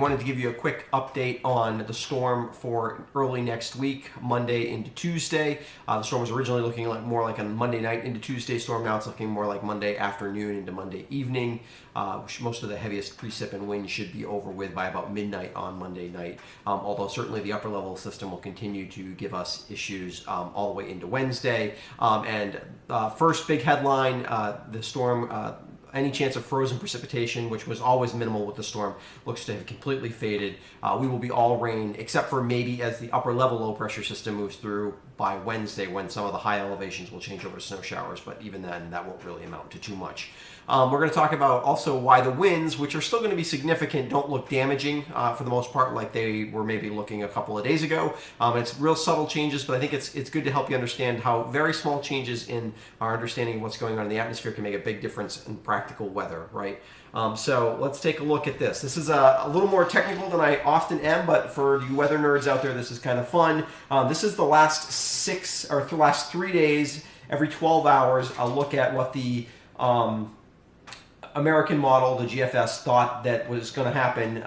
wanted to give you a quick update on the storm for early next week, Monday into Tuesday. The storm was originally looking more like a Monday night into Tuesday storm. Now it's looking more like Monday afternoon into Monday evening. Most of the heaviest precip and wind should be over with by about midnight on Monday night, although certainly the upper level system will continue to give us issues all the way into Wednesday. First big headline, the storm, any chance of frozen precipitation, which was always minimal with the storm, looks to have completely faded. We will be all rain, except for maybe as the upper level low pressure system moves through by Wednesday, when some of the high elevations will change over to snow showers, but even then that won't really amount to too much. We're going to talk about also why the winds, which are still going to be significant, don't look damaging for the most part like they were maybe looking a couple of days ago. It's real subtle changes, but I think it's good to help you understand how very small changes in our understanding of what's going on in the atmosphere can make a big difference in practical weather, right? So let's take a look at this. This is a little more technical than I often am, but for you weather nerds out there, this is kind of fun. This is the last 3 days, every 12 hours, I'll look at what the American model, the GFS, thought that was going to happen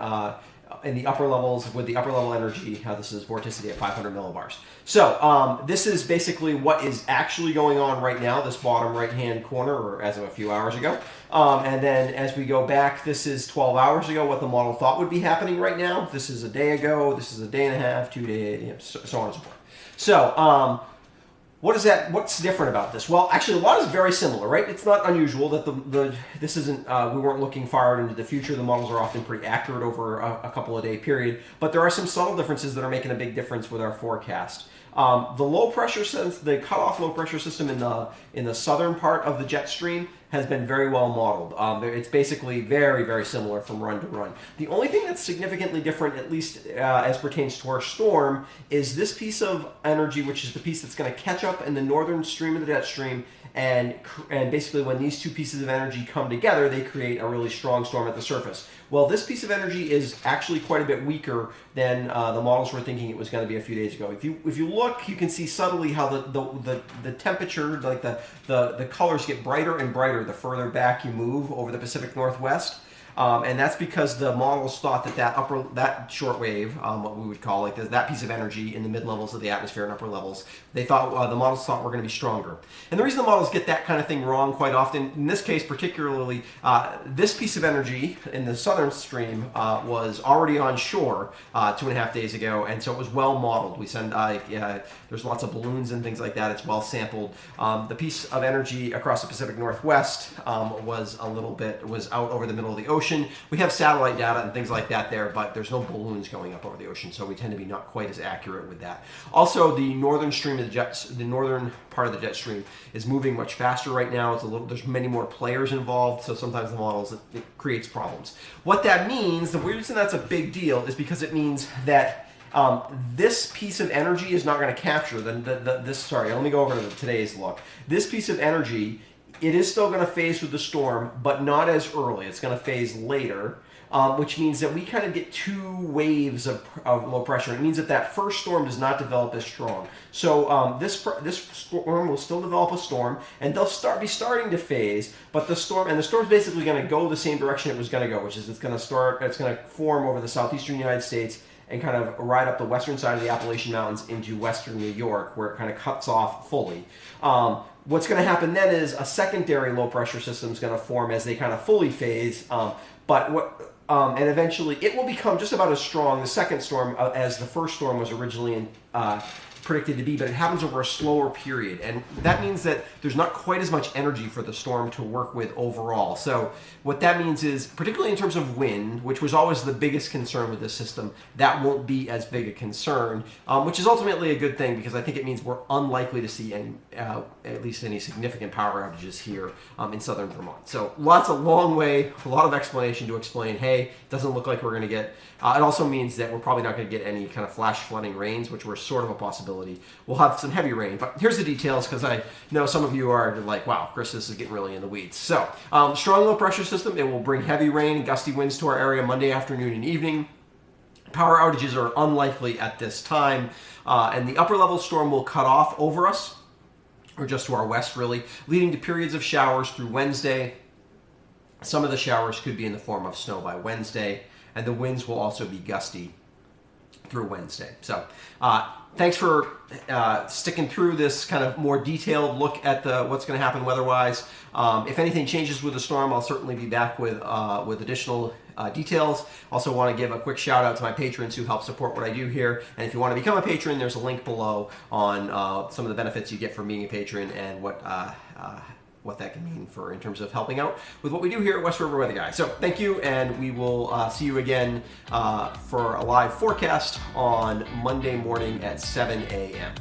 in the upper levels with the upper level energy. This is vorticity at 500 millibars. So this is basically what is actually going on right now, this bottom right hand corner, or as of a few hours ago. And then as we go back, this is 12 hours ago, what the model thought would be happening right now. This is a day ago, this is a day and a half, 2 days, so on and so forth. So what's different about this? Well, actually, a lot is very similar, right? It's not unusual that this isn't, we weren't looking far out into the future. The models are often pretty accurate over a couple of day period, but there are some subtle differences that are making a big difference with our forecast. The low pressure the cutoff low pressure system in the southern part of the jet stream has been very well modeled. It's basically very, very similar from run to run. The only thing that's significantly different, at least as pertains to our storm, is this piece of energy, which is the piece that's going to catch up in the northern stream of the jet stream. And basically when these two pieces of energy come together, they create a really strong storm at the surface. Well, this piece of energy is actually quite a bit weaker than the models were thinking it was going to be a few days ago. If you look, you can see subtly how the temperature, like the colors get brighter and brighter the further back you move over the Pacific Northwest. And that's because the models thought that short wave, what we would call like that piece of energy in the mid levels of the atmosphere and upper levels, the models thought were going to be stronger. And the reason the models get that kind of thing wrong quite often, in this case particularly, this piece of energy in the southern stream was already on shore 2.5 days ago, and so it was well modeled. We send there's lots of balloons and things like that. It's well sampled. The piece of energy across the Pacific Northwest was out over the middle of the ocean. We have satellite data and things like that there, but there's no balloons going up over the ocean, so we tend to be not quite as accurate with that. Also, the northern stream of the northern part of the jet stream is moving much faster right now. There's many more players involved, so sometimes the models it creates problems. What that means, the reason that's a big deal, is because it means that this piece of energy is not going to capture sorry, let me go over to today's look. This piece of energy, it is still going to phase with the storm, but not as early. It's going to phase later, which means that we kind of get two waves of low pressure. It means that first storm does not develop as strong. So this storm will still develop a storm, and they'll be starting to phase, but the storm's basically going to go the same direction it was going to go, which is it's going to form over the southeastern United States and kind of ride up the western side of the Appalachian Mountains into western New York, where it kind of cuts off fully. What's going to happen then is a secondary low pressure system is going to form as they kind of fully phase, and eventually it will become just about as strong, the second storm, as the first storm was originally predicted to be, but it happens over a slower period, and that means that there's not quite as much energy for the storm to work with overall. So what that means is, particularly in terms of wind, which was always the biggest concern with this system, that won't be as big a concern, which is ultimately a good thing, because I think it means we're unlikely to see at least any significant power outages here in southern Vermont. So a lot of explanation to explain, hey, it doesn't look like we're going to get, it also means that we're probably not going to get any kind of flash flooding rains, which were sort of a possibility. We'll have some heavy rain, but here's the details, because I know some of you are like, wow, Chris, this is getting really in the weeds. So, strong low pressure system, it will bring heavy rain and gusty winds to our area Monday afternoon and evening. Power outages are unlikely at this time, and the upper level storm will cut off over us, or just to our west really, leading to periods of showers through Wednesday. Some of the showers could be in the form of snow by Wednesday. and the winds will also be gusty through Wednesday. So thanks for sticking through this kind of more detailed look at what's going to happen weather-wise. If anything changes with the storm, I'll certainly be back with additional details. Also want to give a quick shout out to my patrons who help support what I do here. And if you want to become a patron, there's a link below on some of the benefits you get from being a patron and what that can mean in terms of helping out with what we do here at West River Weather Guy. So thank you, and we will see you again for a live forecast on Monday morning at 7 a.m.